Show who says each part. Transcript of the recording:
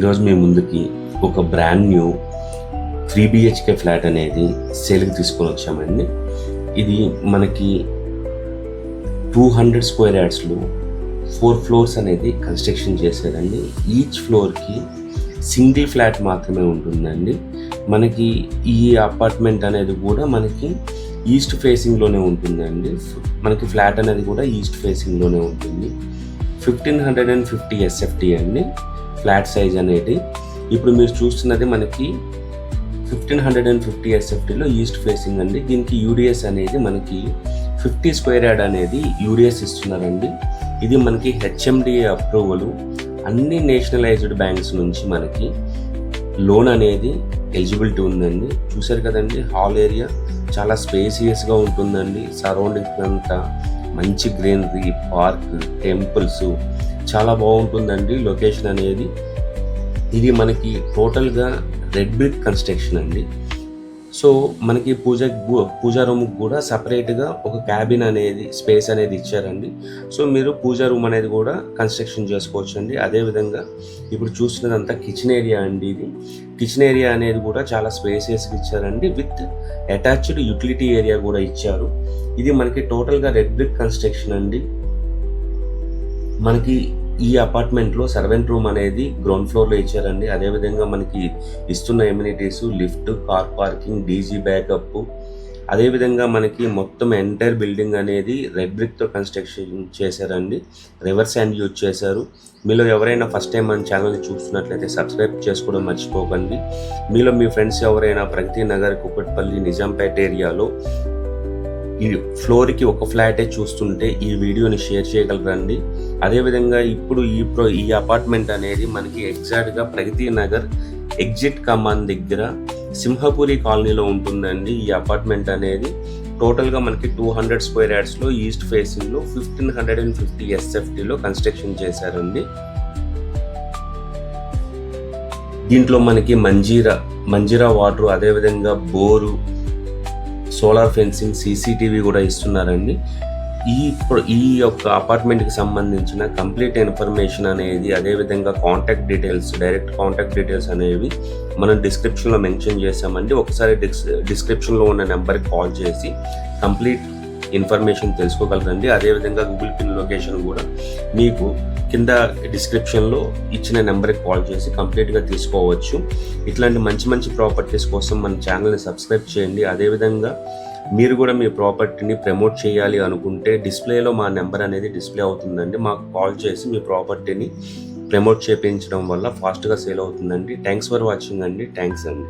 Speaker 1: ఈరోజు మీ ముందుకి ఒక బ్రాండ్ న్యూ 3 BHK ఫ్లాట్ అనేది సేల్కి తీసుకొని వచ్చామండి. ఇది మనకి 200 స్క్వేర్ యార్డ్స్లో 4 ఫ్లోర్స్ అనేది కన్స్ట్రక్షన్ చేశారండి. ఈచ్ ఫ్లోర్కి సింగిల్ ఫ్లాట్ మాత్రమే ఉంటుందండి. మనకి ఈ అపార్ట్మెంట్ అనేది కూడా మనకి ఈస్ట్ ఫేసింగ్లోనే ఉంటుందండి. మనకి ఫ్లాట్ అనేది కూడా ఈస్ట్ ఫేసింగ్లోనే ఉంటుంది. 1550 SFT అండి ఫ్లాట్ సైజ్ అనేది. ఇప్పుడు మీరు చూస్తున్నది మనకి 1550 SFTలో ఈస్ట్ ఫేసింగ్ అండి. దీనికి యూడిఎస్ అనేది మనకి 50 స్క్వేర్ యార్డ్ అనేది యూడిఎస్ ఇస్తున్నారండి. ఇది మనకి HMDA అప్రూవల్, అన్ని నేషనలైజ్డ్ బ్యాంక్స్ నుంచి మనకి లోన్ అనేది ఎలిజిబిలిటీ ఉందండి. చూసారు కదండి, హాల్ ఏరియా చాలా స్పేసియస్గా ఉంటుందండి. సరౌండింగ్స్ అంతా మంచి గ్రీనరీ, పార్క్, టెంపుల్స్ చాలా బాగుంటుందండి లొకేషన్ అనేది. ఇది మనకి టోటల్గా రెడ్ బ్రిక్ కన్స్ట్రక్షన్ అండి. సో మనకి పూజా రూమ్కి కూడా సపరేట్గా ఒక క్యాబిన్ అనేది స్పేస్ అనేది ఇచ్చారండి. సో మీరు పూజా రూమ్ అనేది కూడా కన్స్ట్రక్షన్ చేసుకోవచ్చు అండి. అదేవిధంగా ఇప్పుడు చూస్తున్నదంతా కిచెన్ ఏరియా అండి. ఇది కిచెన్ ఏరియా అనేది కూడా చాలా స్పేసియస్గా ఇచ్చారండి. విత్ అటాచ్డ్ యూటిలిటీ ఏరియా కూడా ఇచ్చారు. ఇది మనకి టోటల్గా రెడ్ బ్రిక్ కన్స్ట్రక్షన్ అండి. మనకి ఈ అపార్ట్మెంట్లో సర్వెంట్ రూమ్ అనేది గ్రౌండ్ ఫ్లోర్లో ఇచ్చారండి. అదేవిధంగా మనకి ఇస్తున్న amenities lift, car parking, DG backup, అదేవిధంగా మనకి మొత్తం ఎంటైర్ బిల్డింగ్ అనేది రెడ్ బ్రిక్తో కన్స్ట్రక్షన్ చేశారండి. రివర్స్ హ్యాండ్ యూజ్ చేశారు. మీలో ఎవరైనా ఫస్ట్ టైం మన ఛానల్ని చూస్తున్నట్లయితే సబ్స్క్రైబ్ చేసుకోవడం మర్చిపోకండి. మీలో మీ ఫ్రెండ్స్ ఎవరైనా ప్రగతి నగర్, కుకట్పల్లి, నిజాంపేట ఏరియాలో ఈ ఫ్లోర్కి ఒక ఫ్లాటే చూస్తుంటే ఈ వీడియోని షేర్ చేయగలరండి. అదేవిధంగా ఇప్పుడు ఈ అపార్ట్మెంట్ అనేది మనకి ఎగ్జాక్ట్గా ప్రగతి నగర్ ఎగ్జిట్ కమాన్ దగ్గర సింహపురి కాలనీలో ఉంటుందండి. ఈ అపార్ట్మెంట్ అనేది టోటల్గా మనకి 200 స్క్వేర్ యార్డ్స్లో ఈస్ట్ ఫేసింగ్లో 1550 SFTలో కన్స్ట్రక్షన్ చేశారండి. దీంట్లో మనకి మంజీరా వాటర్, అదేవిధంగా బోరు, సోలార్ ఫెన్సింగ్, CCTV కూడా ఇస్తున్నారండి. ఈ యొక్క అపార్ట్మెంట్కి సంబంధించిన కంప్లీట్ ఇన్ఫర్మేషన్ అనేది, అదేవిధంగా డైరెక్ట్ కాంటాక్ట్ డీటెయిల్స్ అనేవి మనం డిస్క్రిప్షన్లో మెన్షన్ చేసామండి. ఒకసారి డిస్క్రిప్షన్లో ఉన్న నెంబర్కి కాల్ చేసి కంప్లీట్ ఇన్ఫర్మేషన్ తెలుసుకోగలరండి. అదేవిధంగా గూగుల్ పిన్ లొకేషన్ కూడా మీకు కింద డిస్క్రిప్షన్లో ఇచ్చిన నెంబర్కి కాల్ చేసి కంప్లీట్గా తీసుకోవచ్చు. ఇట్లాంటి మంచి ప్రాపర్టీస్ కోసం మన ఛానల్ని సబ్స్క్రైబ్ చేయండి. అదేవిధంగా మీరు కూడా మీ ప్రాపర్టీని ప్రమోట్ చేయాలి అనుకుంటే డిస్ప్లేలో మా నెంబర్ అనేది డిస్ప్లే అవుతుందండి. మాకు కాల్ చేసి మీ ప్రాపర్టీని ప్రమోట్ చేయించడం వల్ల ఫాస్ట్గా సేల్ అవుతుందండి. థ్యాంక్స్ ఫర్ వాచింగ్ అండి. థ్యాంక్స్ అండి.